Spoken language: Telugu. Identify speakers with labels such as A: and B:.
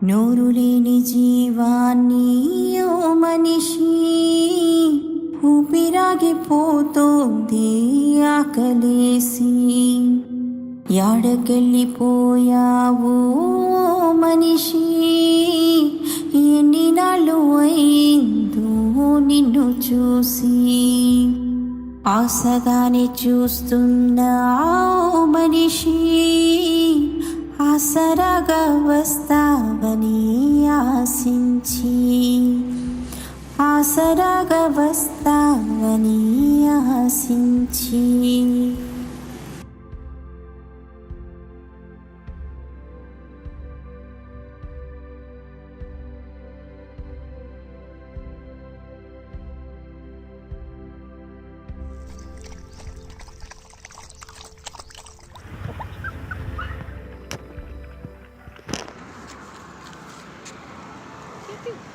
A: నోరు లేని జీవాన్ని ఓ మనిషి, ఊపిరాగిపోతోంది ఆకలేసి. యాడకెళ్ళిపోయావో మనిషి, ఎన్ని నాళ్ళు అయిందో నిన్ను చూసి. ఆశగానే చూస్తున్నా ఓ మనిషి, ఆసరాగా వస్తావని ఆశించి, ఆసరాగా వస్తావని ఆశించి.
B: Thank you.